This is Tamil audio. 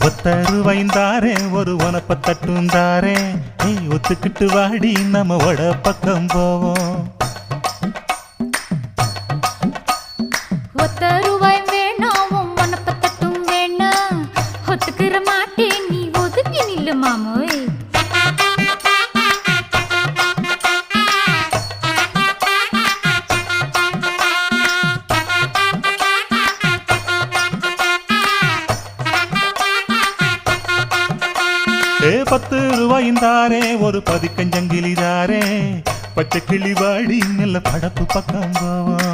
ஒத்தருவைந்தாரே ஒரு உனப்ப தட்டுந்தாரே ஒத்துக்கிட்டு வாடி நம்ம வட பக்கம் போவோம். ஒத்த ரூபாய் வேணாம் உனப்ப தட்டும் வேணாம் ஒத்துக்கிற மாட்டே நீ ஒதுங்கி நில்லு மாமோய். ₹10 ஒரு பதிக்கஞ்சங்கிலிதாரே பச்சை கிளி வாடி நல்ல படப்பு பக்கம் போவோம்.